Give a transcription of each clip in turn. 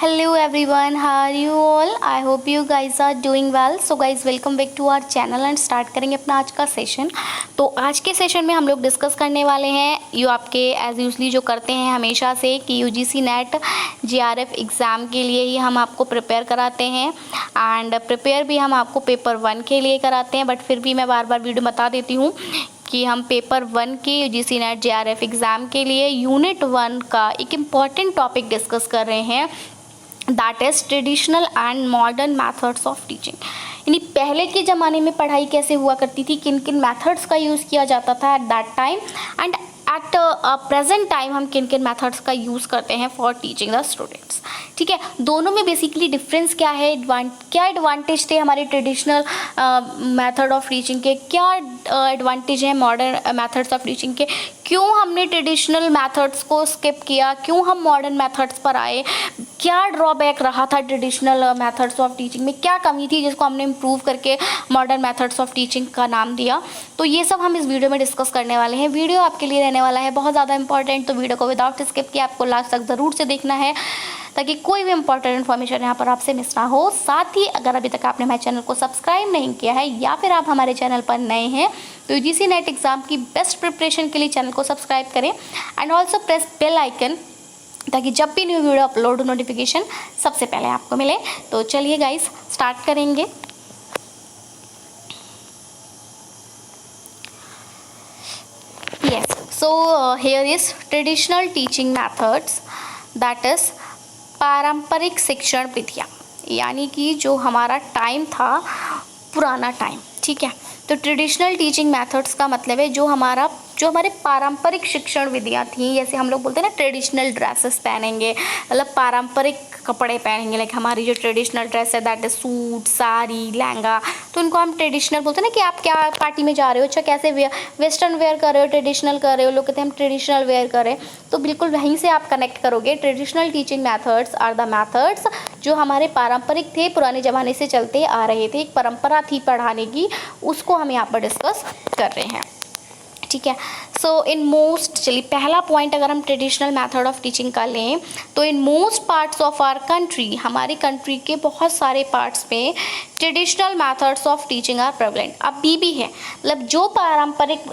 Hello everyone, how are you all? I hope you guys are doing well. So guys, welcome back to our channel and start करेंगे अपना आज का session. तो आज के session में हम लोग डिस्कस करने वाले हैं ये आपके एज यूजली जो करते हैं हमेशा से कि यूजीसी नेट जीआरएफ एग्ज़ाम के लिए ही हम आपको प्रिपेयर कराते हैं एंड प्रिपेयर भी हम आपको पेपर 1 के लिए कराते हैं। बट फिर भी मैं बार बार वीडियो बता देती हूँ कि हम पेपर 1 के यूजीसी नेट जीआरएफ एग्ज़ाम के लिए यूनिट 1 का एक इम्पॉर्टेंट टॉपिक डिस्कस कर रहे हैं, that is traditional and modern methods of teaching. यानी पहले के ज़माने में पढ़ाई कैसे हुआ करती थी, किन किन मैथड्स का यूज़ किया जाता था eight that time and at present time हम किन किन मैथड्स का यूज़ करते हैं फॉर टीचिंग द स्टूडेंट्स। ठीक है, दोनों में बेसिकली डिफरेंस क्या है, क्या एडवांटेज थे हमारे ट्रेडिशनल मेथड ऑफ टीचिंग के, क्या एडवांटेज है मॉडर्न मेथड्स ऑफ टीचिंग के, क्यों हमने ट्रेडिशनल मेथड्स को स्किप किया, क्यों हम मॉडर्न मेथड्स पर आए, क्या ड्रॉबैक रहा था ट्रेडिशनल मेथड्स ऑफ टीचिंग में, क्या कमी थी जिसको हमने इम्प्रूव करके मॉडर्न मेथड्स ऑफ टीचिंग का नाम दिया। तो ये सब हम इस वीडियो में डिस्कस करने वाले हैं। वीडियो आपके लिए रहने वाला है बहुत ज़्यादा इंपॉर्टेंट, तो वीडियो को विदाउट स्किप किए आपको लास्ट तक ज़रूर से देखना है ताकि कोई भी इंपॉर्टेंट इन्फॉर्मेशन यहाँ पर आपसे मिस ना हो। साथ ही अगर अभी तक आपने हमारे चैनल को सब्सक्राइब नहीं किया है या फिर आप हमारे चैनल पर नए हैं तो यूजीसी नेट एग्ज़ाम की बेस्ट प्रिपरेशन के लिए चैनल को सब्सक्राइब करें and also press bell icon ताकि जब भी न्यू वीडियो अपलोड नोटिफिकेशन सबसे पहले आपको मिले। तो चलिए गाइस स्टार्ट करेंगे। Yes, so here is traditional teaching methods, that is पारंपरिक शिक्षण विधियाँ, यानी कि जो हमारा टाइम था पुराना टाइम। ठीक है, तो ट्रेडिशनल टीचिंग मेथड्स का मतलब है जो हमारे पारंपरिक शिक्षण विधियाँ थी, जैसे हम लोग बोलते हैं ना ट्रेडिशनल ड्रेसेस पहनेंगे, मतलब पारंपरिक कपड़े पहनेंगे, लाइक हमारी जो ट्रेडिशनल ड्रेस है that is suit, sari, lehenga, तो उनको हम ट्रेडिशनल बोलते हैं ना कि आप क्या पार्टी में जा रहे हो, अच्छा कैसे वेस्टर्न वेयर कर रहे हो, ट्रेडिशनल कर रहे हो, लोग कहते हैं हम ट्रेडिशनल वेयर करें, तो बिल्कुल वहीं से आप कनेक्ट करोगे। Traditional teaching methods are the methods जो हमारे पारंपरिक थे, पुराने ज़माने से चलते आ रहे थे, एक परंपरा थी पढ़ाने की, उसको हम यहाँ पर डिस्कस कर रहे हैं। ठीक है, सो इन मोस्ट, चलिए पहला पॉइंट अगर हम ट्रेडिशनल मेथड ऑफ टीचिंग का लें तो in most parts of our country, हमारी कंट्री के बहुत सारे पार्ट्स में traditional methods of teaching are prevalent, अभी भी है। मतलब जो पारंपरिक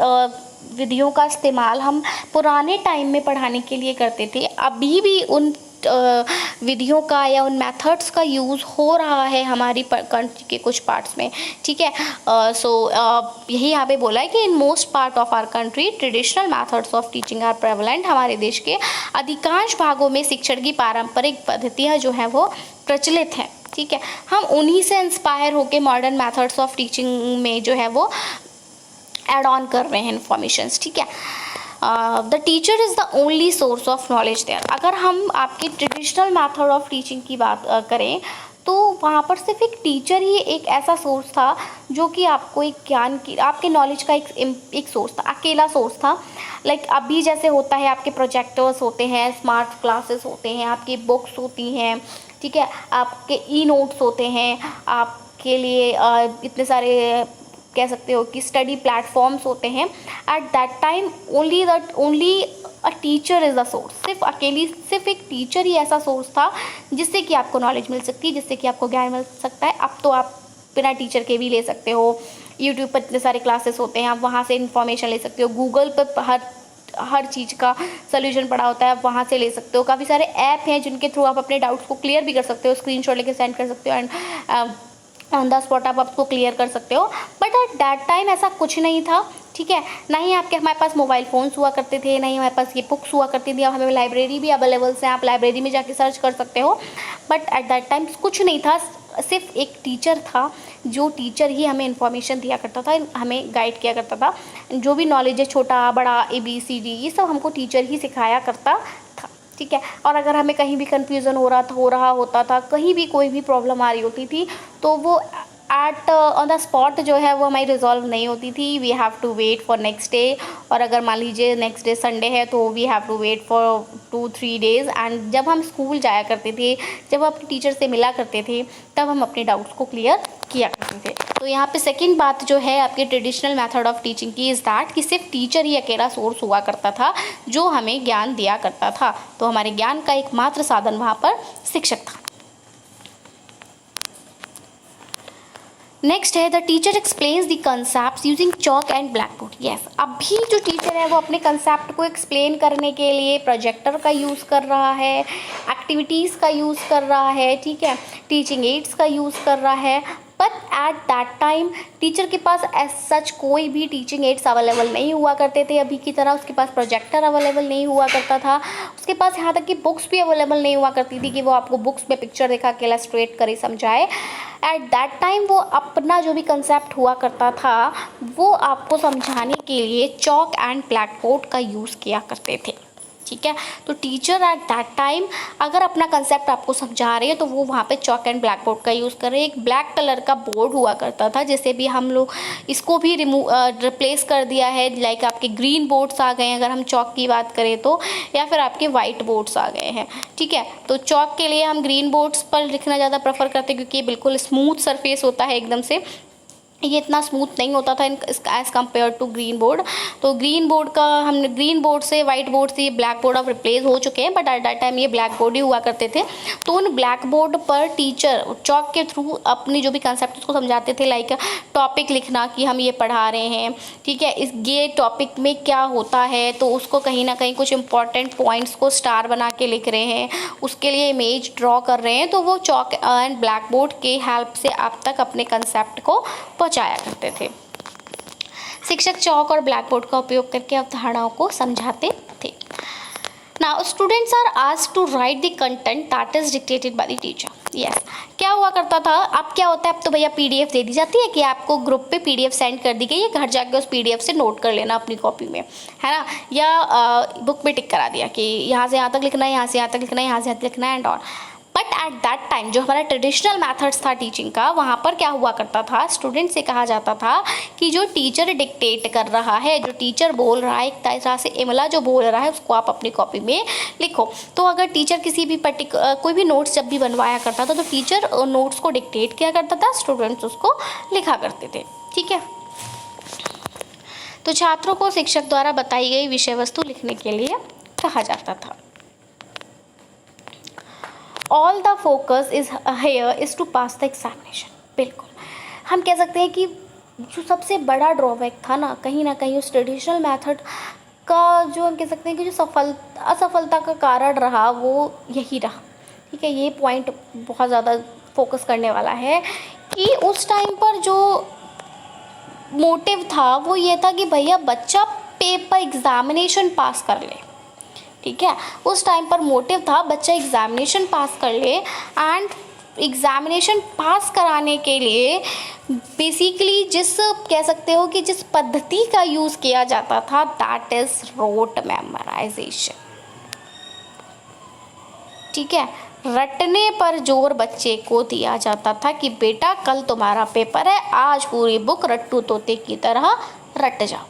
विधियों का इस्तेमाल हम पुराने टाइम में पढ़ाने के लिए करते थे, अभी भी उन विधियों का या उन मेथड्स का यूज़ हो रहा है हमारी कंट्री के कुछ पार्ट्स में। ठीक है, सो यही यहाँ पे बोला है कि in most part of our country traditional methods of teaching are prevalent, हमारे देश के अधिकांश भागों में शिक्षण की पारंपरिक पद्धतियाँ जो हैं वो प्रचलित हैं। ठीक है, हम उन्हीं से इंस्पायर होकर मॉडर्न मेथड्स ऑफ टीचिंग में जो है वो एड ऑन कर रहे हैं इन्फॉर्मेशंस। ठीक है, the teacher is the only source of knowledge there. अगर हम आपकी ट्रेडिशनल मेथड ऑफ टीचिंग की बात करें तो वहाँ पर सिर्फ एक टीचर ही एक ऐसा सोर्स था जो कि आपको एक ज्ञान की, आपके नॉलेज का एक सोर्स था, अकेला सोर्स था। लाइक अभी जैसे होता है आपके प्रोजेक्टर्स होते हैं, स्मार्ट क्लासेस होते हैं, आपकी बुक्स होती हैं, ठीक है, आपके ई नोट्स होते हैं, आपके लिए इतने सारे कह सकते हो कि स्टडी प्लेटफॉर्म्स होते हैं। Eight that time only a teacher is the source, सिर्फ एक टीचर ही ऐसा सोर्स था जिससे कि आपको नॉलेज मिल सकती है, जिससे कि आपको ज्ञान मिल सकता है। अब तो आप बिना टीचर के भी ले सकते हो, यूट्यूब पर इतने सारे क्लासेस होते हैं, आप वहाँ से इन्फॉर्मेशन ले सकते हो, गूगल पर हर चीज़ का सोल्यूशन पड़ा होता है, आप वहाँ से ले सकते हो। काफ़ी सारे ऐप हैं जिनके थ्रू आप अपने डाउट्स को क्लियर भी कर सकते हो, स्क्रीनशॉट लेके सेंड कर सकते हो एंड ऑन द स्पॉट आप आपको क्लियर कर सकते हो। बट एट दैट टाइम ऐसा कुछ नहीं था। ठीक है, ना ही हमारे पास मोबाइल फ़ोन्स हुआ करते थे, ना ही हमारे पास ये बुक्स हुआ करती थी। अब हमें लाइब्रेरी भी अवेलेबल है, आप लाइब्रेरी में जाके सर्च कर सकते हो। बट एट दैट टाइम कुछ नहीं था, सिर्फ एक टीचर था, जो टीचर ही हमें इन्फॉर्मेशन दिया करता था, हमें गाइड किया करता था। जो भी नॉलेज है, छोटा बड़ा ABCD, ये सब हमको टीचर ही सिखाया करता था। ठीक है, और अगर हमें कहीं भी कन्फ्यूज़न हो रहा होता था, कहीं भी कोई भी प्रॉब्लम आ रही होती थी तो वो एट ऑन द स्पॉट जो है वो हमारी रिजॉल्व नहीं होती थी। We have to wait for next day, और अगर मान लीजिए नेक्स्ट डे संडे है तो we have to wait for 2-3 days. And जब हम स्कूल जाया करते थे, जब अपने टीचर से मिला करते थे, तब हम अपने डाउट्स को क्लियर किया करते थे। तो यहाँ पे सेकंड बात जो है आपके ट्रेडिशनल मेथड ऑफ टीचिंग की इज़ दैट कि सिर्फ टीचर ही अकेला सोर्स हुआ करता था जो हमें ज्ञान दिया करता था। तो हमारे ज्ञान का एकमात्र साधन वहाँ पर शिक्षक था। नेक्स्ट है the teacher explains the concept using chalk and black board. Yes, अभी जो टीचर है वो अपने कंसेप्ट को एक्सप्लेन करने के लिए प्रोजेक्टर का यूज़ कर रहा है, एक्टिविटीज़ का यूज़ कर रहा है, ठीक है, टीचिंग एड्स का यूज़ कर रहा है। But at that time teacher के पास एज सच कोई भी टीचिंग एड्स अवेलेबल नहीं हुआ करते थे अभी की तरह। उसके पास प्रोजेक्टर अवेलेबल नहीं हुआ करता था, उसके पास यहाँ तक कि बुक्स भी अवेलेबल नहीं हुआ करती थी कि वो आपको बुक्स में पिक्चर दिखा के इलस्ट्रेट करे, समझाए। एट दैट टाइम वो अपना जो भी कंसेप्ट हुआ करता था वो आपको समझाने के लिए चॉक एंड ब्लैक बोर्ड का यूज़ किया करते थे, ठीक है। तो टीचर एट दैट टाइम अगर अपना कंसेप्ट आपको समझा रहे हैं तो वो वहाँ पे चॉक एंड ब्लैक बोर्ड का यूज़ कर रहे हैं। एक ब्लैक कलर का बोर्ड हुआ करता था, जैसे भी हम लोग इसको भी रिप्लेस कर दिया है, लाइक आपके ग्रीन बोर्ड्स आ गए हैं अगर हम चॉक की बात करें तो, या फिर आपके वाइट बोर्ड्स आ गए हैं, ठीक है। तो चॉक के लिए हम ग्रीन बोर्ड्स पर लिखना ज़्यादा प्रेफर करते हैं क्योंकि ये बिल्कुल स्मूथ सरफेस होता है एकदम से, ये इतना स्मूथ नहीं होता था as compare to green board. तो ग्रीन बोर्ड का हमने ग्रीन बोर्ड से वाइट बोर्ड से ये ब्लैक बोर्ड अब रिप्लेस हो चुके हैं, बट एट दैट टाइम ये ब्लैक बोर्ड ही हुआ करते थे। तो उन ब्लैक बोर्ड पर टीचर चॉक के थ्रू अपनी जो भी कंसेप्ट उसको समझाते थे, लाइक टॉपिक लिखना कि हम ये पढ़ा रहे हैं, ठीक है, इस ये टॉपिक में क्या होता है, तो उसको कहीं ना कहीं कुछ इंपॉर्टेंट पॉइंट्स को स्टार बना के लिख रहे हैं, उसके लिए इमेज ड्रॉ कर रहे हैं। तो वो चॉक एंड ब्लैक बोर्ड के हेल्प से आप तक अपने कंसेप्ट को पहुँचाया करते थे। शिक्षक चॉक और ब्लैक बोर्ड का उपयोग करके अवधारणाओं को समझाते थे। Now students are asked to write the content that is dictated by the teacher. Yes, क्या हुआ करता था, अब क्या होता है, अब तो भैया पीडीएफ दे दी जाती है कि आपको ग्रुप पे पीडीएफ सेंड कर दी गई है, घर जाके उस पीडीएफ से नोट कर लेना अपनी कॉपी में, है ना, या बुक में टिक करा दिया कि यहाँ से यहाँ तक लिखना है, यहाँ से यहाँ तक लिखना है, यहाँ से यहाँ तक लिखना है and all. But at that time जो हमारा ट्रेडिशनल मेथड्स था टीचिंग का, वहाँ पर क्या हुआ करता था, स्टूडेंट से कहा जाता था कि जो टीचर डिक्टेट कर रहा है, जो टीचर बोल रहा है, एक तरह से इमला जो बोल रहा है उसको आप अपनी कॉपी में लिखो। तो अगर टीचर किसी भी कोई भी नोट्स जब भी बनवाया करता था तो टीचर नोट्स को डिक्टेट किया करता था, स्टूडेंट्स उसको लिखा करते थे, ठीक है। तो छात्रों को शिक्षक द्वारा बताई गई विषय वस्तु लिखने के लिए कहा जाता था। All the focus is here is to pass the examination. बिल्कुल हम कह सकते हैं कि जो सबसे बड़ा ड्रॉबैक था ना कहीं उस ट्रेडिशनल मेथड का, जो हम कह सकते हैं कि जो असफलता का कारण रहा वो यही रहा, ठीक है। ये पॉइंट बहुत ज़्यादा फोकस करने वाला है कि उस टाइम पर जो मोटिव था वो ये था कि भैया बच्चा पेपर एग्जामिनेशन पास कर ले, ठीक है। उस टाइम पर मोटिव था बच्चा एग्जामिनेशन पास कर ले, एंड एग्जामिनेशन पास कराने के लिए बेसिकली जिस कह सकते हो कि जिस पद्धति का यूज़ किया जाता था दैट इज़ रोट मेमोराइजेशन, ठीक है। रटने पर जोर बच्चे को दिया जाता था कि बेटा कल तुम्हारा पेपर है, आज पूरी बुक रट्टू तोते की तरह रट जाओ,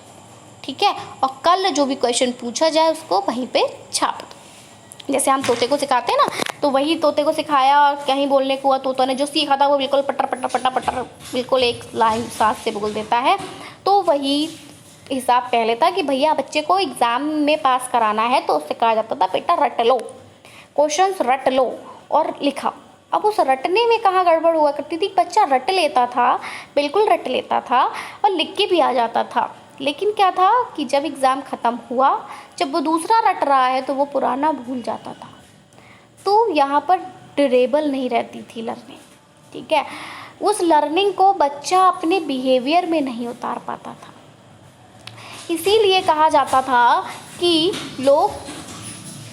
ठीक है, और कल जो भी क्वेश्चन पूछा जाए उसको वहीं पे छाप दो। जैसे हम तोते को सिखाते हैं ना, तो वही तोते को सिखाया और कहीं बोलने को हुआ, तोता ने जो सीखा था वो बिल्कुल पटर पटर पटर पटर बिल्कुल एक लाइन साथ से बोल देता है। तो वही हिसाब पहले था कि भैया बच्चे को एग्ज़ाम में पास कराना है तो उससे कहा जाता था बेटा रट लो, क्वेश्चंस रट लो और लिखाओ। अब उस रटने में कहाँ गड़बड़ हुआ करती थी, बच्चा रट लेता था, बिल्कुल रट लेता था और लिख के भी आ जाता था, लेकिन क्या था कि जब एग्ज़ाम ख़त्म हुआ, जब वो दूसरा रट रहा है तो वो पुराना भूल जाता था। तो यहाँ पर ड्यूरेबल नहीं रहती थी लर्निंग, ठीक है। उस लर्निंग को बच्चा अपने बिहेवियर में नहीं उतार पाता था। इसीलिए कहा जाता था कि लोग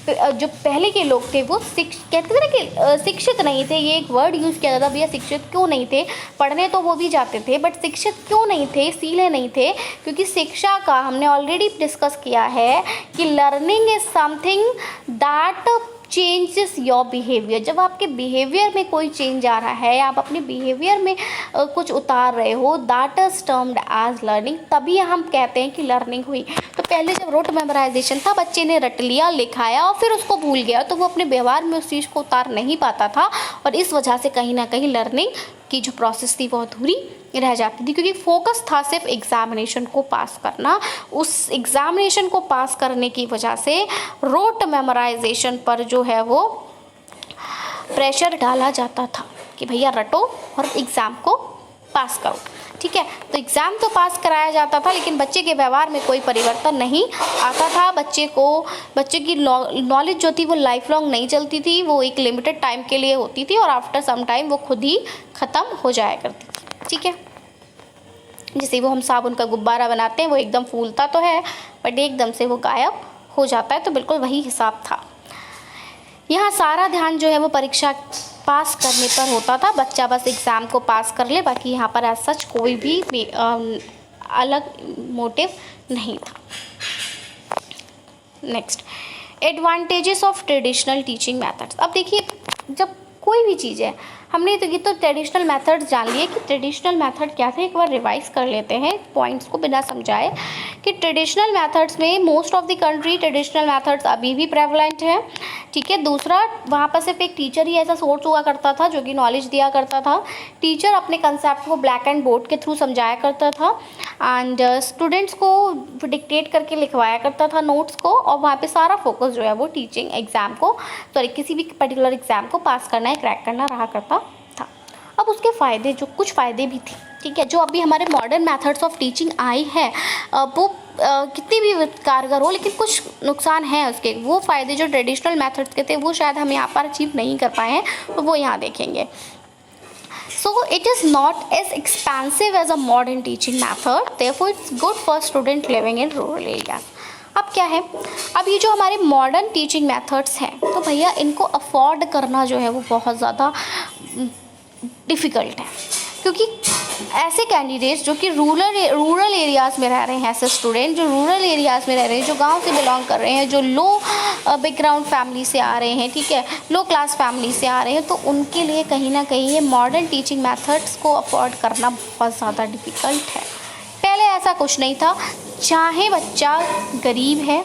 जो पहले के लोग थे वो कहते थे ना कि शिक्षित नहीं थे। ये एक वर्ड यूज़ किया जाता, भैया शिक्षित क्यों नहीं थे, पढ़ने तो वो भी जाते थे बट शिक्षित क्यों नहीं थे, इसीलिए नहीं थे क्योंकि शिक्षा का हमने ऑलरेडी डिस्कस किया है कि learning is something that changes your behaviour. जब आपके बिहेवियर में कोई चेंज आ रहा है, आप अपने बिहेवियर में कुछ उतार रहे हो, that is termed as learning, तभी हम कहते हैं कि लर्निंग हुई। तो पहले जब रोट मेमोराइजेशन था, बच्चे ने रट लिया, लिखाया और फिर उसको भूल गया, तो वो अपने व्यवहार में उस चीज़ को उतार नहीं पाता था और इस वजह से कहीं ना कहीं लर्निंग की जो प्रोसेस थी वो अधूरी रह जाती थी, क्योंकि फोकस था सिर्फ एग्जामिनेशन को पास करना। उस एग्जामिनेशन को पास करने की वजह से रोट मेमोराइजेशन पर जो है वो प्रेशर डाला जाता था कि भैया रटो और एग्ज़ाम को पास करो। ठीक है, तो एग्ज़ाम तो पास कराया जाता था, लेकिन बच्चे के व्यवहार में कोई परिवर्तन नहीं आता था। बच्चे की नॉलेज जो थी वो लाइफ लॉन्ग नहीं चलती थी, वो एक लिमिटेड टाइम के लिए होती थी और आफ्टर सम टाइम वो खुद ही ख़त्म हो जाया करती थी। ठीक है, जैसे वो हम साबुन का गुब्बारा बनाते हैं, वो एकदम फूलता तो है बट एकदम से वो गायब हो जाता है, तो बिल्कुल वही हिसाब था। यहाँ सारा ध्यान जो है वो परीक्षा पास करने पर होता था, बच्चा बस एग्ज़ाम को पास कर ले, बाकी यहाँ पर एज सच कोई भी अलग मोटिव नहीं था। Next, advantages of traditional teaching methods. अब देखिए, जब कोई भी चीज़ है, हमने तो ये तो ट्रेडिशनल मेथड्स जान लिए कि ट्रेडिशनल मेथड क्या थे, एक बार रिवाइज कर लेते हैं पॉइंट्स को बिना समझाए कि ट्रेडिशनल मेथड्स में most of the country traditional methods अभी भी प्रेवलेंट है। ठीक है, दूसरा, वहाँ पर सिर्फ एक टीचर ही ऐसा सोर्स हुआ करता था जो कि नॉलेज दिया करता था। टीचर अपने कंसेप्ट को ब्लैक एंड बोर्ड के थ्रू समझाया करता था एंड स्टूडेंट्स को डिक्टेट करके लिखवाया करता था नोट्स को, और वहाँ पे सारा फोकस जो है वो टीचिंग एग्ज़ाम को, सॉरी किसी भी पर्टिकुलर एग्ज़ाम को पास करना है, क्रैक करना रहा करता था। अब उसके फ़ायदे, जो कुछ फ़ायदे भी थे, ठीक है, जो अभी हमारे modern methods of teaching I है वो कितनी भी कारगर हो, लेकिन कुछ नुकसान हैं उसके। वो फ़ायदे जो ट्रेडिशनल मेथड्स के थे वो शायद हम यहाँ पर अचीव नहीं कर पाए हैं, तो वो यहाँ देखेंगे। So it is not as expensive as a modern teaching method, therefore it's good for student living in rural areas. अब क्या है, अब ये जो हमारे मॉडर्न टीचिंग मेथड्स हैं, तो भैया इनको अफोर्ड करना जो है वो बहुत ज़्यादा डिफ़िकल्ट है, क्योंकि ऐसे कैंडिडेट्स जो कि रूरल एरियाज़ में रह रहे हैं, ऐसे स्टूडेंट जो रूरल एरियाज़ में रह रहे हैं, जो गांव से बिलोंग कर रहे हैं, जो लो बैकग्राउंड फैमिली से आ रहे हैं, ठीक है, लो क्लास फैमिली से आ रहे हैं, तो उनके लिए कहीं ना कहीं ये मॉडर्न टीचिंग मेथड्स को अफोर्ड करना बहुत ज़्यादा डिफ़िकल्ट है। पहले ऐसा कुछ नहीं था, चाहे बच्चा गरीब है,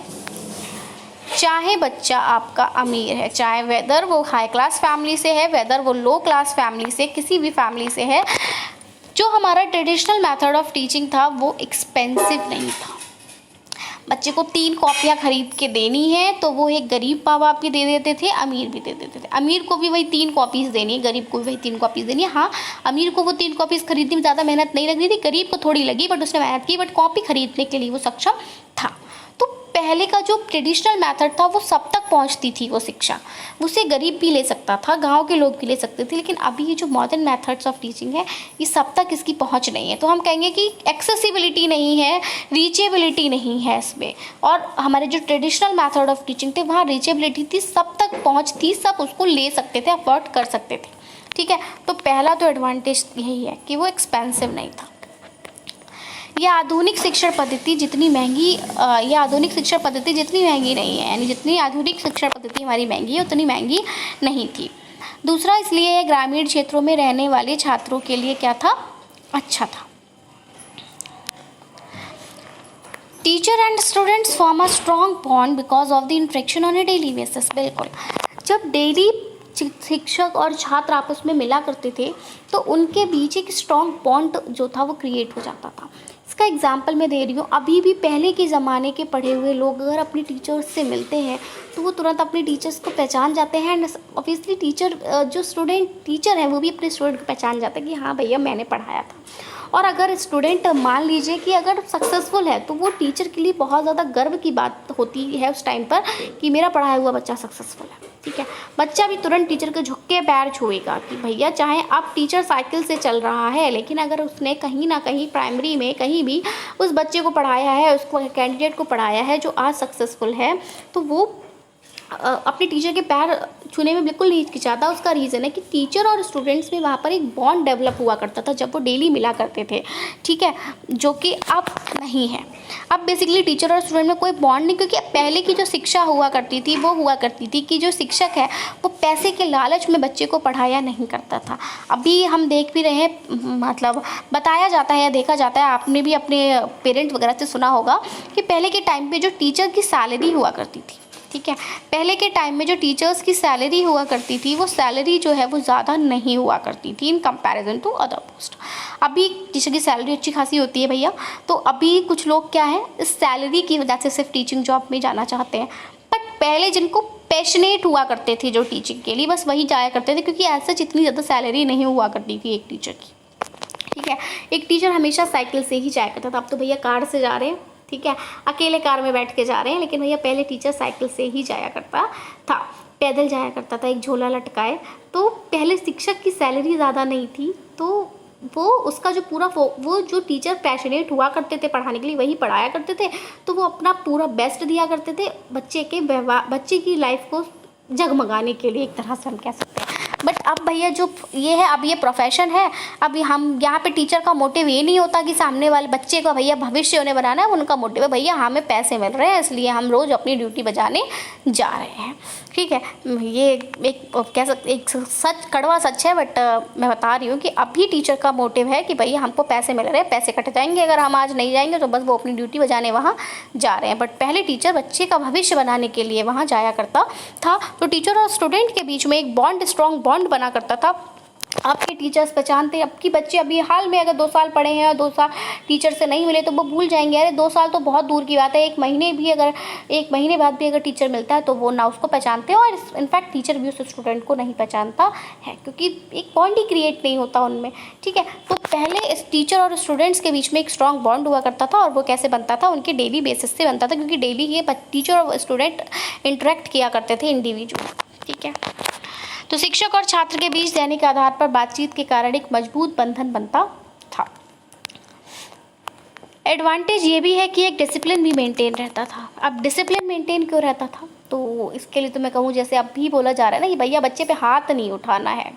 चाहे बच्चा आपका अमीर है, चाहे वेदर वो हाई क्लास फैमिली से है, वेदर वो लो क्लास फैमिली से, किसी भी फैमिली से है, जो हमारा ट्रेडिशनल मेथड ऑफ टीचिंग था वो एक्सपेंसिव नहीं था। बच्चे को 3 कॉपियाँ खरीद के देनी है तो वो एक गरीब माँ बाप भी दे देते थे, अमीर भी दे देते थे। अमीर को भी वही 3 कॉपीज़ देनी है, गरीब को भी वही 3 कॉपीज़ देनी है। हाँ, अमीर को वो 3 कॉपीज़ खरीदने में ज़्यादा मेहनत नहीं लग रही थी, गरीब को थोड़ी लगी, बट उसने मेहनत की, बट कॉपी खरीदने के लिए वो सक्षम था। तो पहले का जो ट्रेडिशनल मेथड था वो सब तक पहुंचती थी वो शिक्षा, उसे गरीब भी ले सकता था, गांव के लोग भी ले सकते थे। लेकिन अभी ये जो मॉडर्न मेथड्स ऑफ टीचिंग है, ये सब तक इसकी पहुंच नहीं है, तो हम कहेंगे कि एक्सेसिबिलिटी नहीं है, रीचेबिलिटी नहीं है इसमें। और हमारे जो ट्रेडिशनल मेथड ऑफ टीचिंग थे वहाँ रीचेबिलिटी थी, सब तक पहुँच थी, सब उसको ले सकते थे, अफोर्ड कर सकते थे। ठीक है, तो पहला तो एडवांटेज यही है कि वो एक्सपेंसिव नहीं था। यह आधुनिक शिक्षण पद्धति जितनी महंगी नहीं है, यानी जितनी आधुनिक शिक्षण पद्धति हमारी महंगी है उतनी महंगी नहीं थी। दूसरा, इसलिए यह ग्रामीण क्षेत्रों में रहने वाले छात्रों के लिए क्या था, अच्छा था। Teacher and students form a strong bond because of the interaction on A daily basis. बिल्कुल, जब डेली शिक्षक और छात्र आपस में मिला करते थे तो उनके बीच एक स्ट्रॉन्ग बॉन्ड जो था वो क्रिएट हो जाता था। इसका एग्जाम्पल मैं दे रही हूँ, अभी भी पहले के ज़माने के पढ़े हुए लोग अगर अपने टीचर्स से मिलते हैं तो वो तुरंत अपने टीचर्स को पहचान जाते हैं, एंड ऑब्वियसली टीचर जो स्टूडेंट टीचर है वो भी अपने स्टूडेंट को पहचान जाता है कि हाँ भैया मैंने पढ़ाया था। और अगर स्टूडेंट मान लीजिए कि अगर सक्सेसफुल है तो वो टीचर के लिए बहुत ज़्यादा गर्व की बात होती है उस टाइम पर कि मेरा पढ़ाया हुआ बच्चा सक्सेसफुल है। ठीक है, बच्चा भी तुरंत टीचर के झुक के पैर छुएगा कि भैया चाहे अब टीचर साइकिल से चल रहा है, लेकिन अगर उसने कहीं ना कहीं प्राइमरी में कहीं भी उस बच्चे को पढ़ाया है, उसको कैंडिडेट को पढ़ाया है जो आज सक्सेसफुल है, तो वो अपने टीचर के पैर छूने में बिल्कुल नहीं हिचकिचाता। उसका रीज़न है कि टीचर और स्टूडेंट्स में वहाँ पर एक बॉन्ड डेवलप हुआ करता था जब वो डेली मिला करते थे। ठीक है, जो कि अब नहीं है। अब बेसिकली टीचर और स्टूडेंट में कोई बॉन्ड नहीं, क्योंकि पहले की जो शिक्षा हुआ करती थी वो हुआ करती थी कि जो शिक्षक है वो पैसे के लालच में बच्चे को पढ़ाया नहीं करता था। अभी हम देख भी रहे हैं, मतलब बताया जाता है या देखा जाता है, आपने भी अपने पेरेंट्स वगैरह से सुना होगा कि पहले के टाइम पे जो टीचर की सैलरी हुआ करती थी, ठीक है, पहले के टाइम में जो टीचर्स की सैलरी हुआ करती थी वो सैलरी जो है वो ज़्यादा नहीं हुआ करती थी in comparison to other post. अभी टीचर की सैलरी अच्छी खासी होती है भैया, तो अभी कुछ लोग क्या है इस सैलरी की वजह से सिर्फ टीचिंग जॉब में जाना चाहते हैं, बट पहले जिनको पैशनेट हुआ करते थे जो टीचिंग के लिए, बस वही जाया करते थे, क्योंकि ऐसा जितनी ज़्यादा सैलरी नहीं हुआ करती थी एक टीचर की। ठीक ठीक है। एक टीचर हमेशा साइकिल से ही जाया करता था, अब तो भैया कार से जा रहे हैं, ठीक है, अकेले कार में बैठ के जा रहे हैं, लेकिन भैया पहले टीचर साइकिल से ही जाया करता था, पैदल जाया करता था एक झोला लटकाए। तो पहले शिक्षक की सैलरी ज़्यादा नहीं थी, तो वो उसका जो पूरा वो जो टीचर पैशनेट हुआ करते थे पढ़ाने के लिए वही पढ़ाया करते थे, तो वो अपना पूरा बेस्ट दिया करते थे बच्चे की लाइफ को जगमगाने के लिए, एक तरह से हम कह सकते हैं। बट अब भैया जो ये है, अब ये प्रोफेशन है, अब हम यहाँ पे टीचर का मोटिव ये नहीं होता कि सामने वाले बच्चे का भैया भविष्य उन्हें बनाना है, उनका मोटिव है भैया हमें पैसे मिल रहे हैं इसलिए हम रोज़ अपनी ड्यूटी बजाने जा रहे हैं, ठीक है। ये एक कह सकते एक सच, कड़वा सच है, बट मैं बता रही हूँ कि अभी टीचर का मोटिव है कि भैया हमको पैसे मिल रहे हैं, पैसे कट जाएंगे अगर हम आज नहीं जाएंगे, तो बस वो अपनी ड्यूटी बजाने वहाँ जा रहे हैं। बट पहले टीचर बच्चे का भविष्य बनाने के लिए वहाँ जाया करता था, तो टीचर और स्टूडेंट के बीच में एक बॉन्ड, स्ट्रॉन्ग बॉन्ड बना करता था। आपके टीचर्स पहचानते हैं, अब की बच्चे अभी हाल में अगर 2 साल पढ़े हैं और 2 साल टीचर से नहीं मिले तो वो भूल जाएंगे, अरे 2 साल तो बहुत दूर की बात है, 1 महीने बाद भी अगर टीचर मिलता है तो वो ना उसको पहचानते हैं, और इनफैक्ट टीचर भी उस स्टूडेंट को नहीं पहचानता है, क्योंकि एक बॉन्ड ही क्रिएट नहीं होता उनमें, ठीक है। तो पहले इस टीचर और स्टूडेंट्स के बीच में एक स्ट्रॉन्ग बॉन्ड हुआ करता था, और वो कैसे बनता था, उनके डेली बेसिस से बनता था, क्योंकि डेली ये टीचर और स्टूडेंट इंटरेक्ट किया करते थे इंडिविजुअल, ठीक है। तो शिक्षक और छात्र के बीच दैनिक आधार पर बातचीत के कारण एक मजबूत बंधन बनता था। एडवांटेज ये भी है कि एक डिसिप्लिन भी मेंटेन रहता था। अब डिसिप्लिन मेंटेन क्यों रहता था, तो इसके लिए तो मैं कहूँ, जैसे अब भी बोला जा रहा है ना कि भैया बच्चे पे हाथ नहीं उठाना है,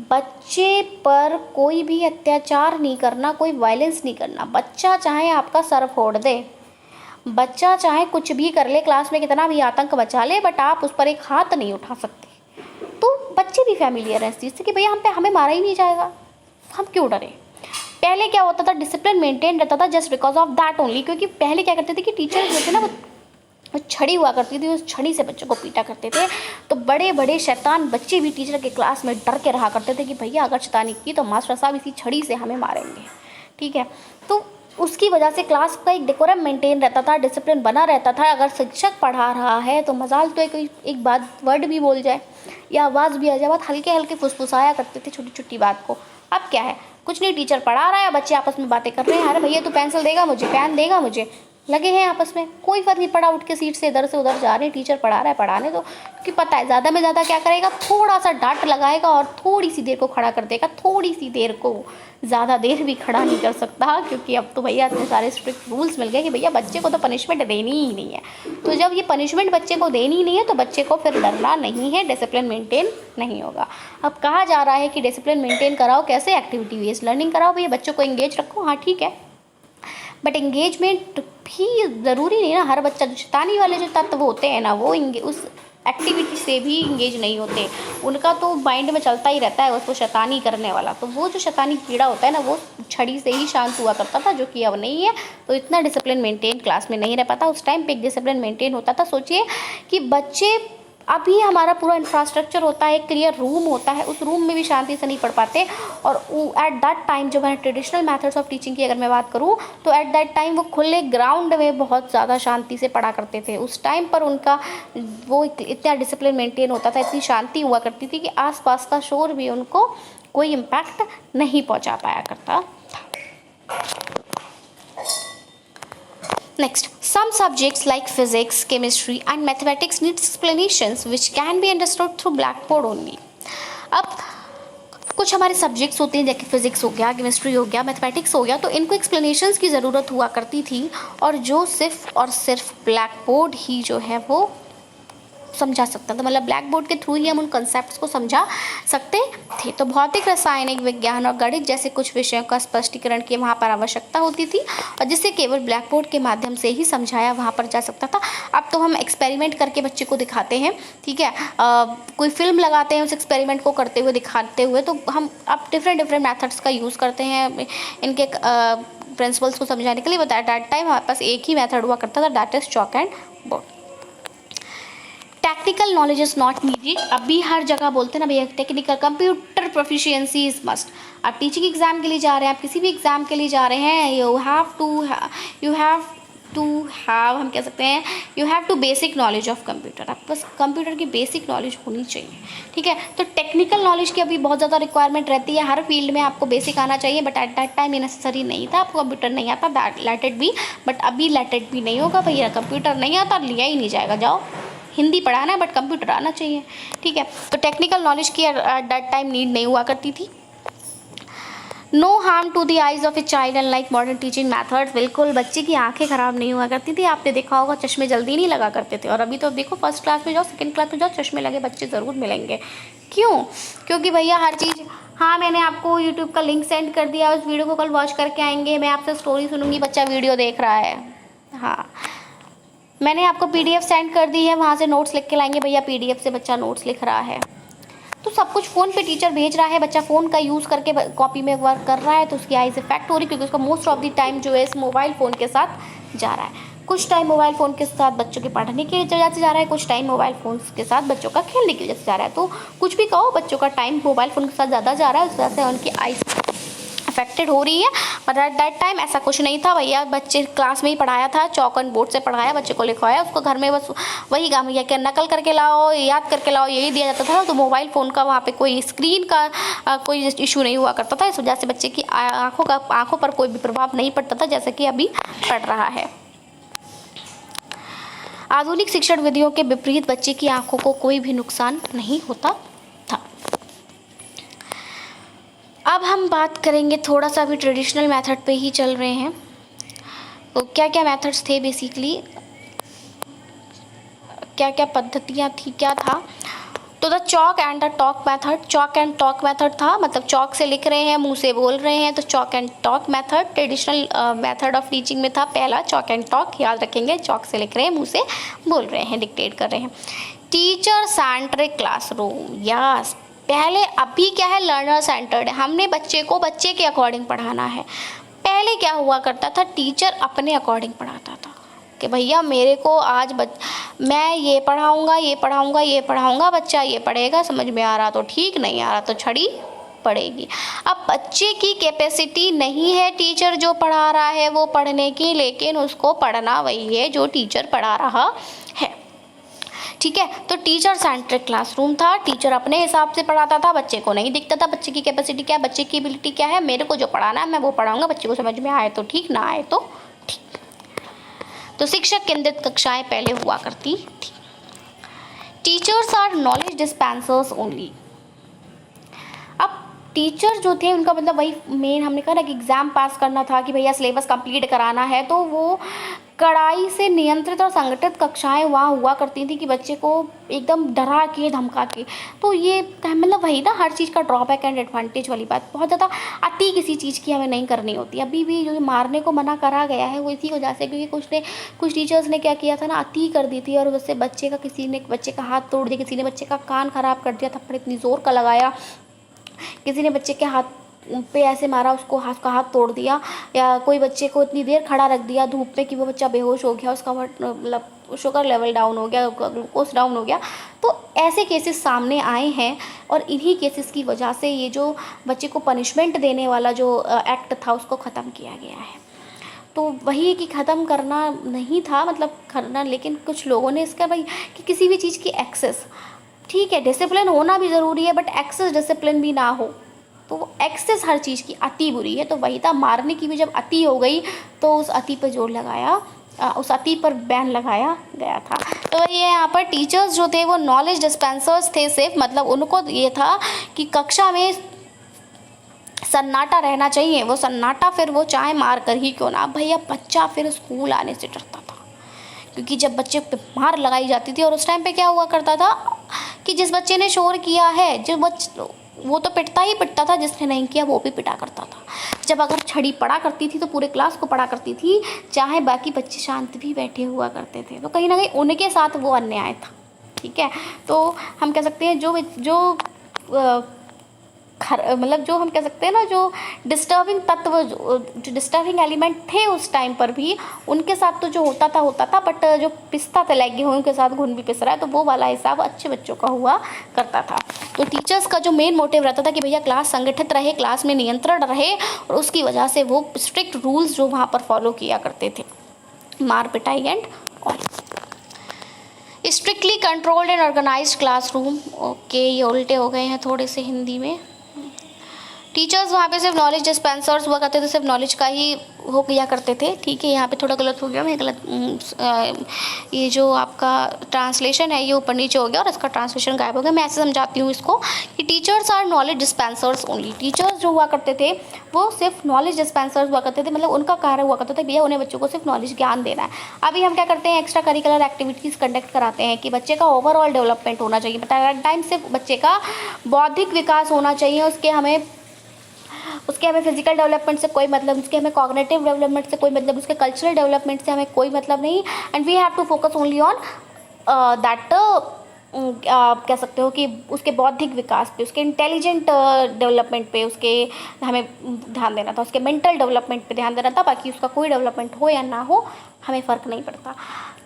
बच्चे पर कोई भी अत्याचार नहीं करना, कोई वायलेंस नहीं करना। बच्चा चाहे आपका सर फोड़ दे, बच्चा चाहे कुछ भी कर ले, क्लास में कितना भी आतंक मचा ले, बट आप उस पर एक हाथ नहीं उठा सकते। तो बच्चे भी फैमिलियर हैं इस चीज़ से कि भैया हमें मारा ही नहीं जाएगा, हम क्यों डरे। पहले क्या होता था, डिसिप्लिन मेंटेन रहता था just because of that only, क्योंकि पहले क्या करते थे कि टीचर जो थे ना वो छड़ी हुआ करती थी, उस छड़ी से बच्चों को पीटा करते थे। तो बड़े बड़े शैतान बच्चे भी टीचर के क्लास में डर के रहा करते थे कि भैया अगर शैतानी की तो मास्टर साहब इसी छड़ी से हमें मारेंगे, ठीक है। तो उसकी वजह से क्लास का एक डेकोरम मेंटेन रहता था, डिसिप्लिन बना रहता था। अगर शिक्षक पढ़ा रहा है तो मजाल तो एक बात वर्ड भी बोल जाए या आवाज़ भी आ जाए, बहुत हल्के हल्के फुसफुसाया करते थे छोटी छोटी बात को। अब क्या है, कुछ नहीं, टीचर पढ़ा रहा है, बच्चे आपस में बातें कर रहे हैं, अरे भैया तू पेंसिल देगा मुझे, पेन देगा मुझे, लगे हैं आपस में, कोई फर्क नहीं पड़ा, उठ के सीट से इधर से उधर जा रहे हैं, टीचर पढ़ा रहा है पढ़ाने दो, क्योंकि पता है ज़्यादा में ज़्यादा क्या करेगा, थोड़ा सा डांट लगाएगा और थोड़ी सी देर को खड़ा कर देगा, थोड़ी सी देर को, ज़्यादा देर भी खड़ा नहीं कर सकता, क्योंकि अब तो भैया इतने सारे स्ट्रिक्ट रूल्स मिल गए कि भैया बच्चे को तो पनिशमेंट देनी ही नहीं है। तो जब ये पनिशमेंट बच्चे को देनी ही नहीं है तो बच्चे को फिर डरना नहीं है, डिसिप्लिन मेंटेन नहीं होगा। अब कहा जा रहा है कि डिसिप्लिन मेंटेन कराओ, कैसे, एक्टिविटी बेस्ड लर्निंग कराओ, भैया बच्चों को एंगेज रखो, हाँ ठीक है, बट एंगेजमेंट भी ज़रूरी नहीं ना। हर बच्चा, जो शैतानी वाले जो तत्व होते हैं ना, वो उस एक्टिविटी से भी इंगेज नहीं होते, उनका तो माइंड में चलता ही रहता है उसको शैतानी करने वाला। तो वो जो शैतानी कीड़ा होता है ना, वो छड़ी से ही शांत हुआ करता था, जो कि अब नहीं है। तो इतना डिसिप्लिन मेंटेन क्लास में नहीं रह पाता, उस टाइम पे एक डिसिप्लिन मेंटेन होता था। सोचिए कि बच्चे, अभी हमारा पूरा इंफ्रास्ट्रक्चर होता है, एक क्लियर रूम होता है, उस रूम में भी शांति से नहीं पढ़ पाते। और एट दैट टाइम जब मैं ट्रेडिशनल मेथड्स ऑफ टीचिंग की अगर मैं बात करूँ, तो एट दैट टाइम वो खुले ग्राउंड में बहुत ज़्यादा शांति से पढ़ा करते थे। उस टाइम पर उनका वो इतना डिसिप्लिन मेंटेन होता था, इतनी शांति हुआ करती थी कि आसपास का शोर भी उनको कोई इम्पैक्ट नहीं पहुँचा पाया करता था। Next, some subjects like physics, chemistry and mathematics need explanations which can be understood through blackboard only. अब कुछ हमारे सब्जेक्ट्स होते हैं, जैसे फिजिक्स हो गया, केमिस्ट्री हो गया, मैथमेटिक्स हो गया, तो इनको एक्सप्लेनेशंस की ज़रूरत हुआ करती थी, और जो सिर्फ और सिर्फ ब्लैक बोर्ड ही जो है वो समझा सकता था, मतलब ब्लैक बोर्ड के थ्रू ही हम उन कॉन्सेप्ट्स को समझा सकते थे। तो भौतिक, रासायनिक विज्ञान और गणित जैसे कुछ विषयों का स्पष्टीकरण की वहाँ पर आवश्यकता होती थी, और जिसे केवल ब्लैक बोर्ड के माध्यम से ही समझाया वहाँ पर जा सकता था। अब तो हम एक्सपेरिमेंट करके बच्चे को दिखाते हैं, ठीक है, कोई फिल्म लगाते हैं उस एक्सपेरिमेंट को करते हुए, दिखाते हुए, तो हम अब डिफरेंट मैथड्स का यूज़ करते हैं इनके प्रिंसिपल्स को समझाने के लिए। बट एट दैट टाइम हमारे पास एक ही मेथड हुआ करता था, that is chalk and board. Technical knowledge is not needed. अभी हर जगह बोलते हैं ना भैया technical, computer proficiency is must. आप टीचिंग एग्जाम के लिए जा रहे हैं, आप किसी भी एग्ज़ाम के लिए जा रहे हैं, यू हैव टू हैव, हम कह सकते हैं you have to basic knowledge of computer, आपके पास कंप्यूटर की बेसिक नॉलेज होनी चाहिए, ठीक है। तो टेक्निकल नॉलेज की अभी बहुत ज़्यादा रिक्वायरमेंट रहती है, हर फील्ड में आपको बेसिक आना चाहिए, बट एट दैट टाइम ये नेसेसरी नहीं था, आपको कंप्यूटर नहीं आता, that let it be, but अभी लेट इट बी नहीं होगा भैया, कंप्यूटर नहीं आता लिया ही नहीं जाएगा, जाओ हिंदी पढ़ाना है बट कंप्यूटर आना चाहिए, ठीक है। तो टेक्निकल नॉलेज की एट दैट टाइम नीड नहीं हुआ करती थी। No harm to the eyes of a child unlike modern teaching methods, बिल्कुल बच्चे की आंखें ख़राब नहीं हुआ करती थी, आपने देखा होगा चश्मे जल्दी नहीं लगा करते थे, और अभी तो देखो फर्स्ट क्लास में जाओ, सेकंड क्लास में जाओ, चश्मे लगे बच्चे ज़रूर मिलेंगे। क्यों? क्योंकि भैया हर चीज़, हाँ मैंने आपको यूट्यूब का लिंक सेंड कर दिया, उस वीडियो को कल वॉच करके आएंगे, मैं आपसे स्टोरी सुनूंगी, बच्चा वीडियो देख रहा है, हाँ मैंने आपको PDF सेंड कर दी है, वहाँ से नोट्स लिख के लाएंगे भैया, PDF से बच्चा नोट्स लिख रहा है, तो सब कुछ फ़ोन पे टीचर भेज रहा है, बच्चा फ़ोन का यूज़ करके कॉपी में वर्क कर रहा है, तो उसकी आइज़ इफेक्ट हो रही है, क्योंकि उसका मोस्ट ऑफ द टाइम जो है इस मोबाइल फ़ोन के साथ जा रहा है। कुछ टाइम मोबाइल फ़ोन के साथ बच्चों के पढ़ने की वजह से जा रहा है, कुछ टाइम मोबाइल फ़ोन के साथ बच्चों का खेलने की वजह से जा रहा है, तो कुछ भी कहो बच्चों का टाइम मोबाइल फ़ोन के साथ ज़्यादा जा रहा है, उस वजह से उनकी आइज़ अफेक्टेड हो रही है। बट एट दैट टाइम ऐसा कुछ नहीं था भैया, बच्चे क्लास में ही पढ़ाया था, चौक एंड बोर्ड से पढ़ाया, बच्चे को लिखवाया, उसको घर में बस वही काम किया कि नकल करके लाओ, याद करके लाओ, यही दिया जाता था। तो मोबाइल फ़ोन का वहाँ पे कोई स्क्रीन का कोई इशू नहीं हुआ करता था, इस वजह से बच्चे की आँखों पर कोई भी प्रभाव नहीं पड़ता था, जैसे कि अभी पड़ रहा है। आधुनिक शिक्षण विधियों के विपरीत बच्चे की आँखों को कोई भी नुकसान नहीं होता था। अब हम बात करेंगे थोड़ा सा भी ट्रेडिशनल मेथड पे ही चल रहे हैं, तो क्या क्या मेथड्स थे, बेसिकली क्या क्या पद्धतियाँ थी, क्या था। तो the chalk and the talk method, chalk and talk method था, मतलब चॉक से लिख रहे हैं, मुंह से बोल रहे हैं, तो chalk and talk method traditional method of teaching में था पहला, चॉक एंड टॉक, याद रखेंगे, चॉक से लिख रहे हैं, मुंह से बोल रहे हैं, डिक्टेट कर रहे हैं। टीचर सेंट्रिक क्लासरूम, यस, पहले, अभी क्या है लर्नर सेंटर्ड है, हमने बच्चे को बच्चे के अकॉर्डिंग पढ़ाना है। पहले क्या हुआ करता था, टीचर अपने अकॉर्डिंग पढ़ाता था कि भैया मेरे को आज मैं ये पढ़ाऊँगा, बच्चा ये पढ़ेगा, समझ में आ रहा तो ठीक, नहीं आ रहा तो छड़ी पड़ेगी। अब बच्चे की कैपेसिटी नहीं है टीचर जो पढ़ा रहा है वो पढ़ने की, लेकिन उसको पढ़ना वही है जो टीचर पढ़ा रहा है, ठीक है। तो टीचर सेंट्रिक क्लासरूम था, टीचर अपने हिसाब से पढ़ाता था, बच्चे को नहीं दिखता था बच्चे की कैपेसिटी क्या है, बच्चे की एबिलिटी क्या है, मेरे को जो पढ़ाना है मैं वो पढ़ाऊंगा, बच्चे को समझ में आए तो ठीक, ना आए तो ठीक। तो शिक्षक केंद्रित कक्षाएं पहले हुआ करती थी। Teachers are knowledge dispensers only, अब टीचर जो थे उनका मतलब वही मेन, हमने कहा ना कि एग्ज़ाम पास करना था, कि भैया सिलेबस कंप्लीट कराना है, तो वो कड़ाई से नियंत्रित और संगठित कक्षाएं वहाँ हुआ करती थी कि बच्चे को एकदम डरा के धमका के, तो ये मतलब वही ना, हर चीज़ का ड्रॉबैक एंड एडवांटेज वाली बात, बहुत ज़्यादा अति किसी चीज़ की हमें नहीं करनी होती। अभी भी जो मारने को मना करा गया है वो इसी वजह से, क्योंकि कुछ टीचर्स ने क्या किया था ना, अति कर दी थी, और उससे किसी ने बच्चे का हाथ तोड़ दिया, किसी ने बच्चे का कान ख़राब कर दिया, थप्पड़ इतनी ज़ोर का लगाया, किसी ने बच्चे के हाथ पे ऐसे मारा, उसको हाथ तोड़ दिया, या कोई बच्चे को इतनी देर खड़ा रख दिया धूप में कि वो बच्चा बेहोश हो गया, उसका मतलब शुगर लेवल डाउन हो गया, ग्लूकोज डाउन हो गया। तो ऐसे केसेस सामने आए हैं, और इन्हीं केसेस की वजह से ये जो बच्चे को पनिशमेंट देने वाला जो एक्ट था उसको ख़त्म किया गया है। तो वही कि ख़त्म करना नहीं था, मतलब करना, लेकिन कुछ लोगों ने इसका भाई कि किसी भी चीज़ की एक्सेस, ठीक है डिसिप्लिन होना भी ज़रूरी है, बट एक्सेस डिसिप्लिन भी ना हो, तो एक्सेस हर चीज़ की अति बुरी है। तो वही था, मारने की भी जब अति हो गई तो उस अति पर जोर लगाया, उस अति पर बैन लगाया गया था। तो ये यहाँ पर टीचर्स जो थे वो नॉलेज डिस्पेंसर्स थे सिर्फ, मतलब उनको ये था कि कक्षा में सन्नाटा रहना चाहिए, वो सन्नाटा फिर वो चाहे मार कर ही क्यों ना। भैया बच्चा फिर स्कूल आने से डरता था, क्योंकि जब बच्चे पे मार लगाई जाती थी, और उस टाइम पे क्या हुआ करता था कि जिस बच्चे ने शोर किया है, वो तो पिटता ही पिटता था, जिसने नहीं किया वो भी पिटा करता था। जब अगर छड़ी पड़ा करती थी तो पूरे क्लास को पड़ा करती थी, चाहे बाकी बच्चे शांत भी बैठे हुआ करते थे। तो कहीं ना कहीं उनके साथ वो अन्याय था, ठीक है। तो हम कह सकते हैं जो मतलब जो हम कह सकते हैं ना, जो डिस्टर्बिंग तत्व, जो डिस्टर्बिंग एलिमेंट थे उस टाइम पर भी, उनके साथ तो जो होता था, बट जो पिसता था लगे हुए उनके साथ घुन भी पिस रहा है, तो वो वाला हिसाब अच्छे बच्चों का हुआ करता था। तो टीचर्स का जो मेन मोटिव रहता था कि भैया क्लास संगठित रहे, क्लास में नियंत्रण रहे, और उसकी वजह से वो स्ट्रिक्ट रूल्स जो वहाँ पर फॉलो किया करते थे। मार पिटाई and all. Strictly controlled and organised classroom, okay ये उल्टे हो गए हैं थोड़े से हिंदी में। टीचर्स वहाँ पे सिर्फ नॉलेज डिस्पेंसर्स हुआ करते थे, सिर्फ नॉलेज का ही हो गया करते थे, ठीक है। यहाँ पे थोड़ा गलत हो गया, मैं गलत ये जो आपका ट्रांसलेशन है ये ऊपर नीचे हो गया और इसका ट्रांसलेशन गायब हो गया। मैं ऐसे समझाती हूँ इसको कि teachers are knowledge dispensers only. Teachers जो हुआ करते थे वो सिर्फ नॉलेज डिस्पेंसर्स हुआ करते थे, मतलब उनका कार्य हुआ करता था भैया उन्हें बच्चों को सिर्फ नॉलेज ज्ञान देना है। अभी हम क्या करते हैं, एक्स्ट्रा करिकुलर एक्टिविटीज़ कंडक्ट कराते हैं कि बच्चे का ओवरऑल डेवलपमेंट होना चाहिए, बट टाइम सिर्फ बच्चे का बौद्धिक विकास होना चाहिए, उसके हमें फिजिकल डेवलपमेंट से कोई मतलब, उसके हमें कॉग्निटिव डेवलपमेंट से कोई मतलब, उसके कल्चरल डेवलपमेंट से हमें कोई मतलब नहीं। And we have to focus only on that, आप कह सकते हो कि उसके बौद्धिक विकास पे, उसके इंटेलिजेंट डेवलपमेंट पे उसके हमें ध्यान देना था, उसके मेंटल डेवलपमेंट पे ध्यान देना था। बाकी उसका कोई डेवलपमेंट हो या ना हो हमें फ़र्क नहीं पड़ता।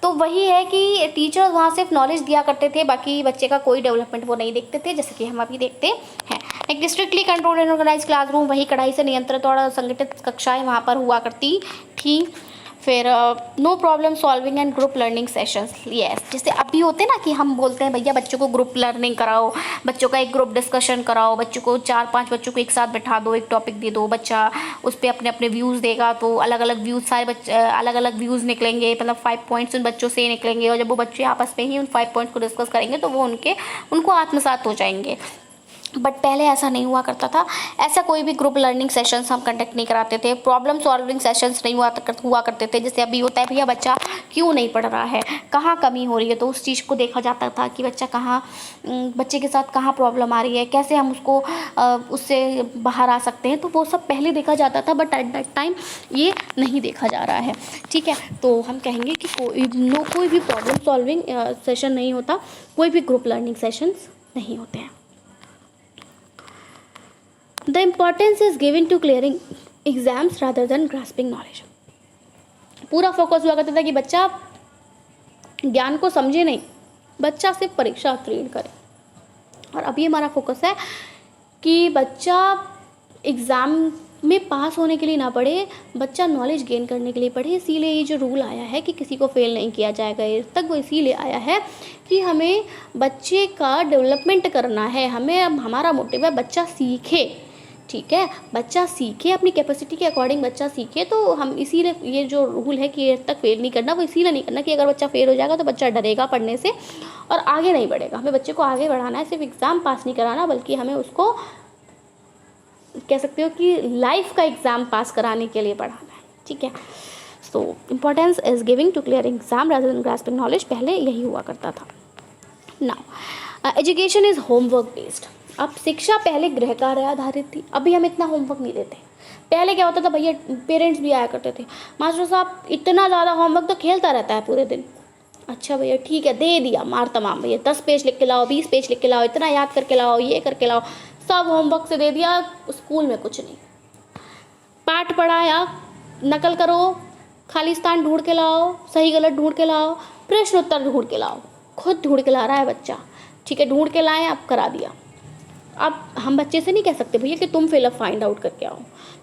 तो वही है कि टीचर्स वहाँ सिर्फ नॉलेज दिया करते थे, बाकी बच्चे का कोई डेवलपमेंट वो नहीं देखते थे, जैसे कि हम अभी देखते हैं। एक strictly control and organise classroom, वही कड़ाई से नियंत्रित और संगठित कक्षाएं वहाँ पर हुआ करती थी। फिर no problem solving and group learning sessions, yes, जैसे अभी होते ना कि हम बोलते हैं भैया बच्चों को ग्रुप लर्निंग कराओ, बच्चों का एक ग्रुप डिस्कशन कराओ, बच्चों को 4-5 बच्चों को एक साथ बैठा दो, एक टॉपिक दे दो, बच्चा उस पर अपने अपने व्यूज़ देगा, तो अलग अलग व्यूज़, सारे बच्चे अलग अलग व्यूज़ निकलेंगे, मतलब 5 पॉइंट्स उन बच्चों से निकलेंगे, और जब वो बच्चे आपस में ही उन 5 पॉइंट्स को डिस्कस करेंगे तो वो उनको आत्मसात हो जाएंगे। बट पहले ऐसा नहीं हुआ करता था, ऐसा कोई भी ग्रुप लर्निंग सेशंस हम कंडक्ट नहीं कराते थे, प्रॉब्लम सॉल्विंग सेशंस नहीं हुआ करते थे। जैसे अभी होता है भैया बच्चा क्यों नहीं पढ़ रहा है, कहाँ कमी हो रही है, तो उस चीज़ को देखा जाता था कि बच्चे के साथ कहाँ प्रॉब्लम आ रही है, कैसे हम उसको उससे बाहर आ सकते हैं, तो वो सब पहले देखा जाता था। बट एट दैट टाइम ये नहीं देखा जा रहा है, ठीक है। तो हम कहेंगे कि कोई भी प्रॉब्लम सॉल्विंग सेशन नहीं होता, कोई भी ग्रुप लर्निंग सेशंस नहीं होते हैं। The importance is given to clearing exams rather than grasping knowledge. पूरा फोकस हुआ करता था कि बच्चा ज्ञान को समझे नहीं, बच्चा सिर्फ परीक्षा उत्तीर्ण करे। और अभी हमारा फोकस है कि बच्चा एग्ज़ाम में पास होने के लिए ना पढ़े, बच्चा नॉलेज गेन करने के लिए पढ़े। इसीलिए ये जो रूल आया है कि किसी को फेल नहीं किया जाएगा ये तक, वो इसीलिए आया है कि हमें बच्चे का डेवलपमेंट करना है, हमें अब हमारा मोटिव है बच्चा सीखे, ठीक है, बच्चा सीखे, अपनी कैपेसिटी के अकॉर्डिंग बच्चा सीखे। तो हम इसीलिए ये जो रूल है कि ये तक फेल नहीं करना, वो इसीलिए नहीं करना कि अगर बच्चा फेल हो जाएगा तो बच्चा डरेगा पढ़ने से और आगे नहीं बढ़ेगा। हमें बच्चे को आगे बढ़ाना है, सिर्फ एग्ज़ाम पास नहीं कराना, बल्कि हमें उसको कह सकते हो कि लाइफ का एग्ज़ाम पास कराने के लिए पढ़ाना है, ठीक है। So importance is giving to clear exam rather than grasping knowledge, पहले यही हुआ करता था। Now education is homework based. अब शिक्षा पहले गृह कार्य आधारित थी, अभी हम इतना होमवर्क नहीं देते। पहले क्या होता था भैया, पेरेंट्स भी आया करते थे, मास्टर साहब इतना ज़्यादा होमवर्क तो खेलता रहता है पूरे दिन। अच्छा भैया ठीक है, दे दिया मार तमाम, भैया 10 पेज लिख के लाओ, 20 पेज लिख के लाओ, इतना याद करके लाओ, ये करके लाओ, सब होमवर्क से दे दिया। स्कूल में कुछ नहीं, पाठ पढ़ाया, नकल करो, खालिस्तान ढूंढ के लाओ, सही गलत ढूंढ के लाओ, प्रश्न उत्तर ढूंढ के लाओ, खुद ढूंढ के ला रहा है बच्चा, ठीक है, ढूंढ के लाएं, अब करा दिया। अब हम बच्चे से नहीं कह सकते भैया कि तुम फिलअप फाइंड आउट करके आओ,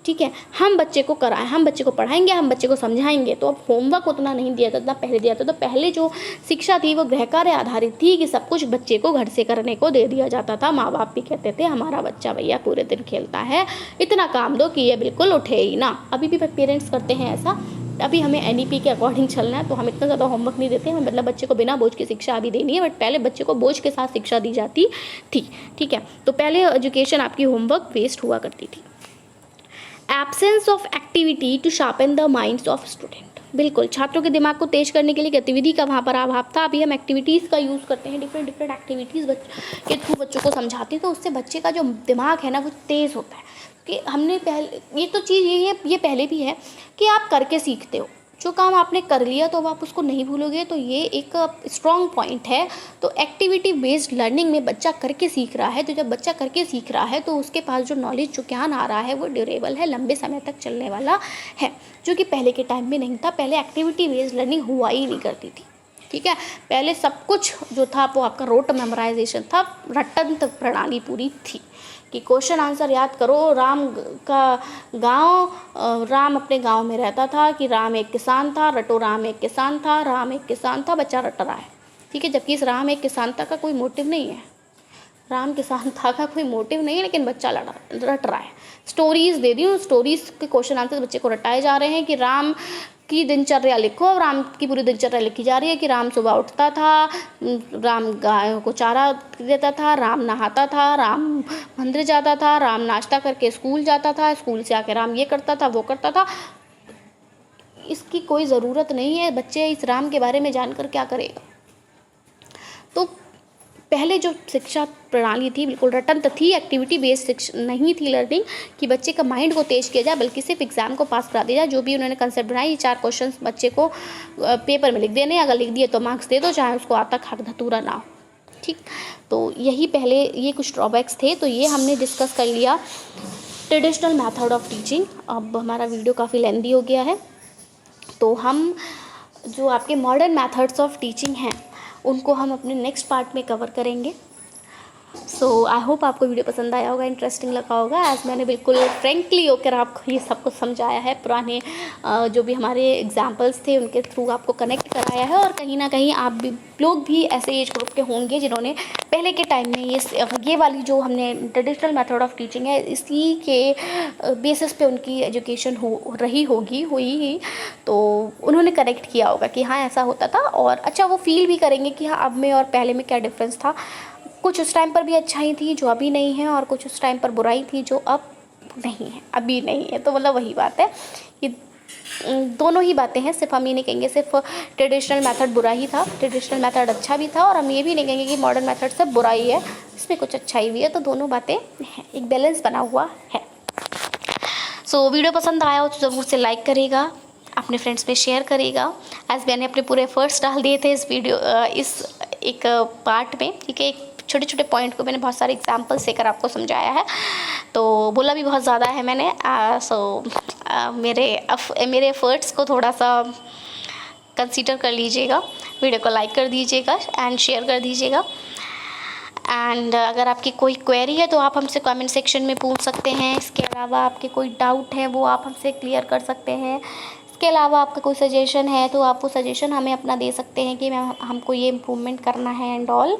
ठीक है, हम बच्चे को कराएं, हम बच्चे को पढ़ाएंगे, हम बच्चे को समझाएंगे। तो अब होमवर्क उतना नहीं दिया था, उतना पहले दिया था। तो पहले जो शिक्षा थी वो गृह कार्य आधारित थी कि सब कुछ बच्चे को घर से करने को दे दिया जाता था। माँ बाप भी कहते थे हमारा बच्चा भैया पूरे दिन खेलता है, इतना काम दो कि ये बिल्कुल उठे ही ना। अभी भी पेरेंट्स करते हैं ऐसा। अभी हमें NEP के अकॉर्डिंग चलना है, तो हम इतना ज़्यादा होमवर्क नहीं देते हैं, मतलब बच्चे को बिना बोझ की शिक्षा अभी देनी है, बट पहले बच्चे को बोझ के साथ शिक्षा दी जाती थी, ठीक है। तो पहले एजुकेशन आपकी होमवर्क बेस्ड हुआ करती थी। Absence of activity to sharpen the minds of student, बिल्कुल छात्रों के दिमाग को तेज करने के लिए गतिविधि का वहाँ पर अभाव था। अभी हम एक्टिविटीज़ का यूज़ करते हैं, डिफरेंट एक्टिविटीज़ के थ्रू बच्चों को समझाते हैं, तो उससे बच्चे का जो दिमाग है ना वो तेज़ होता है। कि हमने पहले ये तो चीज़ ये पहले भी है कि आप करके सीखते हो, जो काम आपने कर लिया तो अब आप उसको नहीं भूलोगे, तो ये एक स्ट्रॉन्ग पॉइंट है। तो एक्टिविटी बेस्ड लर्निंग में बच्चा करके सीख रहा है, तो जब बच्चा करके सीख रहा है तो उसके पास जो नॉलेज, जो ज्ञान आ रहा है वो ड्यूरेबल है, लंबे समय तक चलने वाला है, जो कि पहले के टाइम में नहीं था। पहले एक्टिविटी बेस्ड लर्निंग हुआ ही नहीं करती थी, ठीक है। पहले सब कुछ जो था वो आपका रोट मेमोराइजेशन था, रटन प्रणाली पूरी थी कि क्वेश्चन आंसर याद करो। राम का गांव, राम अपने गांव में रहता था, कि राम एक किसान था, रटो राम एक किसान था, राम एक किसान था, बच्चा रट रहा है, ठीक है। जबकि इस राम एक किसान था का कोई मोटिव नहीं है, राम किसान था का कोई मोटिव नहीं है, लेकिन बच्चा रट रहा है। स्टोरीज दे दी, उन स्टोरीज के क्वेश्चन आंसर बच्चे को रटाए जा रहे हैं कि राम की दिनचर्या लिखो। और राम की पूरी दिनचर्या लिखी जा रही है कि राम सुबह उठता था, राम गायों को चारा देता था, राम नहाता था, राम मंदिर जाता था, राम नाश्ता करके स्कूल जाता था, स्कूल से आके राम ये करता था वो करता था। इसकी कोई ज़रूरत नहीं है, बच्चे इस राम के बारे में जानकर क्या करेगा। तो पहले जो शिक्षा प्रणाली थी बिल्कुल रटन थी, एक्टिविटी बेस्ड शिक्षा नहीं थी लर्निंग, कि बच्चे का माइंड को तेज किया जाए, बल्कि सिर्फ एग्जाम को पास करा दिया जाए। जो भी उन्होंने कंसेप्ट बनाई, ये 4 क्वेश्चन बच्चे को पेपर में लिख देने, अगर लिख दिए तो मार्क्स दे दो, चाहे उसको आता खाक धतूरा ना हो, ठीक। तो यही पहले ये कुछ ड्रॉबैक्स थे, तो ये हमने डिस्कस कर लिया ट्रेडिशनल मैथड ऑफ टीचिंग। अब हमारा वीडियो काफ़ी लेंदी हो गया है, तो हम जो आपके मॉडर्न मैथड्स ऑफ टीचिंग हैं उनको हम अपने नेक्स्ट पार्ट में कवर करेंगे। सो आई होप आपको वीडियो पसंद आया होगा, इंटरेस्टिंग लगा होगा। एज मैंने बिल्कुल फ्रेंकली होकर आपको ये सब कुछ समझाया है, पुराने जो भी हमारे एग्जाम्पल्स थे उनके थ्रू आपको कनेक्ट कराया है। और कहीं ना कहीं आप भी लोग भी ऐसे एज ग्रुप के होंगे जिन्होंने पहले के टाइम में ये वाली जो हमने ट्रेडिशनल मेथड ऑफ टीचिंग है, इसी के बेसिस पे उनकी एजुकेशन हुई ही, तो उन्होंने कनेक्ट किया होगा कि हाँ ऐसा होता था। और अच्छा वो फील भी करेंगे कि हाँ अब में और पहले में क्या डिफरेंस था। कुछ उस टाइम पर भी अच्छाई थी जो अभी नहीं है, और कुछ उस टाइम पर बुराई थी जो अब नहीं है, अभी नहीं है। तो मतलब वही बात है कि दोनों ही बातें हैं, सिर्फ हम ये नहीं कहेंगे सिर्फ ट्रेडिशनल मेथड बुरा ही था, ट्रेडिशनल मेथड अच्छा भी था, और हम ये भी नहीं कहेंगे कि मॉडर्न मेथड से बुराई है, इसमें कुछ अच्छाई भी है। तो दोनों बातें हैं, एक बैलेंस बना हुआ है। सो वीडियो पसंद आया हो तो ज़रूर से लाइक करेगा, अपने फ्रेंड्स में शेयर करेगा। एज मैंने अपने पूरे एफर्ट्स डाल दिए थे इस वीडियो इस एक पार्ट में, ठीक है। एक छोटे छोटे पॉइंट को मैंने बहुत सारे एग्जाम्पल्स देकर आपको समझाया है, तो बोला भी बहुत ज़्यादा है मैंने। मेरे एफर्ट्स को थोड़ा सा कंसीडर कर लीजिएगा, वीडियो को लाइक कर दीजिएगा एंड शेयर कर दीजिएगा। एंड अगर आपकी कोई क्वेरी है तो आप हमसे कमेंट सेक्शन में पूछ सकते हैं। इसके अलावा आपके कोई डाउट है वो आप हमसे क्लियर कर सकते हैं। इसके अलावा आपका कोई सजेशन है तो आप वो सजेशन हमें अपना दे सकते हैं कि हमको ये इम्प्रूवमेंट करना है and all.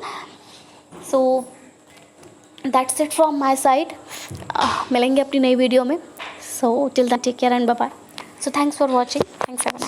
So that's it from my side. मिलेंगे अपनी नई वीडियो में। So till that take care and bye bye. So thanks for watching. Thanks.